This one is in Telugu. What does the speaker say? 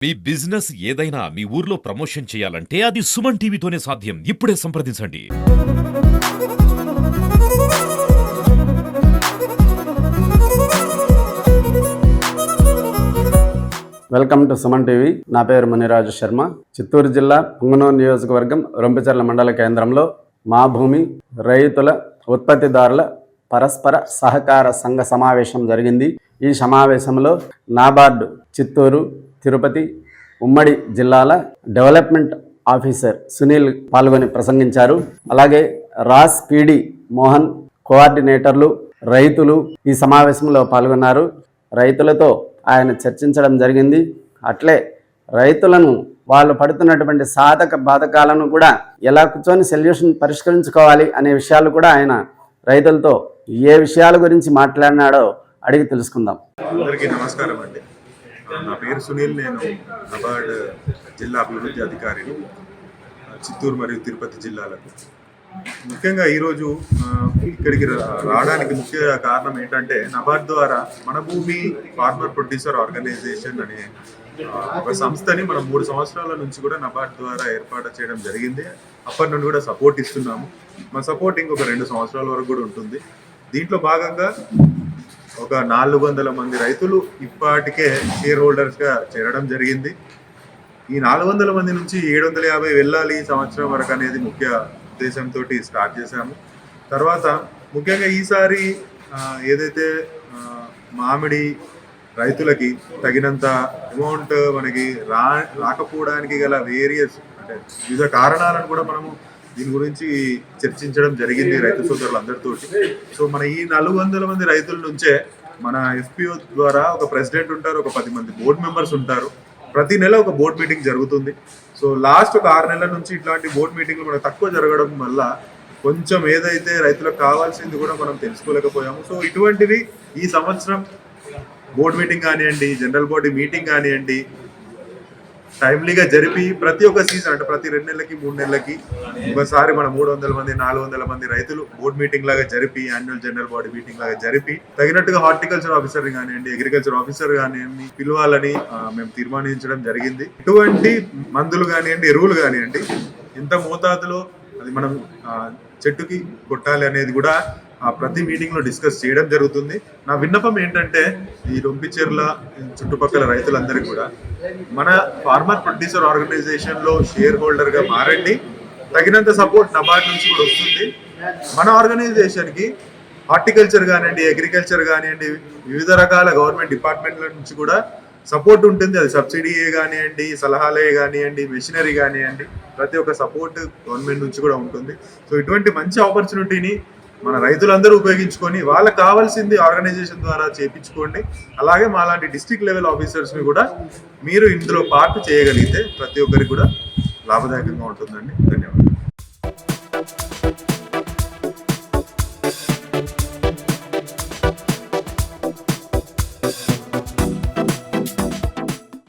మీ బిజినెస్ ఏదైనా మీ ఊర్లో ప్రమోషన్ చేయాలంటే అది సుమన్ టీవీతోనే సాధ్యం. ఇప్పుడే సంప్రదించండి. Welcome to Suman TV. నా పేరు మునిరాజు శర్మ. చిత్తూరు జిల్లా పుంగనూరు నియోజకవర్గం రొంపిచెర్ల మండల కేంద్రంలో మా భూమి రైతుల ఉత్పత్తిదారుల పరస్పర సహకార సంఘ సమావేశం జరిగింది. ఈ సమావేశంలో నాబార్డు చిత్తూరు, తిరుపతి ఉమ్మడి జిల్లాల డెవలప్మెంట్ ఆఫీసర్ సునీల్ పాల్గొని ప్రసంగించారు. అలాగే రాస్ పీడి మోహన్, కోఆర్డినేటర్లు, రైతులు ఈ సమావేశంలో పాల్గొన్నారు. రైతులతో ఆయన చర్చించడం జరిగింది. అట్లే రైతులను వాళ్ళు పడుతున్నటువంటి సాధక బాధకాలను కూడా ఎలా కూర్చొని సొల్యూషన్ పరిష్కరించుకోవాలి అనే విషయాలు కూడా ఆయన రైతులతో ఏ విషయాల గురించి మాట్లాడినాడో అడిగి తెలుసుకుందాం. అందరికీ నమస్కారం అండి. నా పేరు సునీల్. నేను నబార్డ్ జిల్లా అభివృద్ధి అధికారిని చిత్తూరు మరియు తిరుపతి జిల్లాలకు. ముఖ్యంగా ఈరోజు ఇక్కడికి రావడానికి ముఖ్య కారణం ఏంటంటే నబార్డ్ ద్వారా మన భూమి ఫార్మర్ ప్రొడ్యూసర్ ఆర్గనైజేషన్ అనే ఒక సంస్థని మనం 3 సంవత్సరాల నుంచి కూడా నబార్డ్ ద్వారా ఏర్పాటు చేయడం జరిగింది. అప్పటి నుండి కూడా సపోర్ట్ ఇస్తున్నాము. మన సపోర్ట్ ఇంకొక 2 సంవత్సరాల వరకు కూడా ఉంటుంది. దీంట్లో భాగంగా ఒక 400 మంది రైతులు ఇప్పటికే షేర్ హోల్డర్స్గా చేరడం జరిగింది. ఈ 400 మంది నుంచి 750 వెళ్ళాలి ఈ సంవత్సరం వరకు అనేది ముఖ్య ఉద్దేశంతో స్టార్ట్ చేశాము. తర్వాత ముఖ్యంగా ఈసారి ఏదైతే మామిడి రైతులకి తగినంత అమౌంట్ మనకి రాకపోవడానికి గల వేరియస్ అంటే వివిధ కారణాలను కూడా మనము దీని గురించి చర్చించడం జరిగింది రైతు సోదరులందరితో. సో మన ఈ 400 మంది రైతుల నుంచే మన ఎఫ్పిఓ ద్వారా ఒక ప్రెసిడెంట్ ఉంటారు, ఒక 10 మంది బోర్డు మెంబర్స్ ఉంటారు. ప్రతి నెల ఒక బోర్డు మీటింగ్ జరుగుతుంది. సో లాస్ట్ ఒక 6 నెలల నుంచి ఇట్లాంటి బోర్డు మీటింగ్లు మనకు తక్కువ జరగడం వల్ల కొంచెం ఏదైతే రైతులకు కావాల్సింది కూడా మనం తెలుసుకోలేకపోయాము. సో ఇటువంటివి ఈ సంవత్సరం బోర్డు మీటింగ్ కానివ్వండి, జనరల్ బాడీ మీటింగ్ కానివ్వండి టైమ్లీగా జరిపి ప్రతి ఒక్క సీజన్ అంటే ప్రతి 2 నెలలకి 3 నెలలకి ఒకసారి మన 300 మంది 400 మంది రైతులు బోర్డు మీటింగ్ లాగా జరిపి యాన్యువల్ జనరల్ బాడీ మీటింగ్ లాగా జరిపి తగినట్టుగా హార్టికల్చర్ ఆఫీసర్ కానివ్వండి, అగ్రికల్చర్ ఆఫీసర్ కానివ్వండి పిలవాలని మేము తీర్మానించడం జరిగింది. ఇటువంటి మందులు కానివ్వండి, ఎరువులు కానివ్వండి ఎంత మోతాదులో అది మనం చెట్టుకి కొట్టాలి అనేది కూడా ప్రతి మీటింగ్లో డిస్కస్ చేయడం జరుగుతుంది. నా విన్నపం ఏంటంటే ఈ రొంపిచెర్ల చుట్టుపక్కల రైతులందరికీ కూడా మన ఫార్మర్ ప్రొడ్యూసర్ ఆర్గనైజేషన్లో షేర్ హోల్డర్గా మారండి. తగినంత సపోర్ట్ నబార్డ్ నుంచి కూడా వస్తుంది. మన ఆర్గనైజేషన్కి హార్టికల్చర్ కానివ్వండి, అగ్రికల్చర్ కానివ్వండి, వివిధ రకాల గవర్నమెంట్ డిపార్ట్మెంట్ల నుంచి కూడా సపోర్ట్ ఉంటుంది. అది సబ్సిడీ కానివ్వండి, సలహాలే కానివ్వండి, మెషినరీ కానివ్వండి, ప్రతి ఒక్క సపోర్ట్ గవర్నమెంట్ నుంచి కూడా ఉంటుంది. సో ఇటువంటి మంచి ఆపర్చునిటీని మన రైతులందరూ ఉపయోగించుకొని వాళ్ళకి కావాల్సింది ఆర్గనైజేషన్ ద్వారా చేయించుకోండి. అలాగే మా లాంటి డిస్ట్రిక్ట్ లెవెల్ ఆఫీసర్స్ని కూడా మీరు ఇందులో పార్ట్ చేయగలిగితే ప్రతి ఒక్కరికి కూడా లాభదాయకంగా ఉంటుందండి. ధన్యవాదాలు.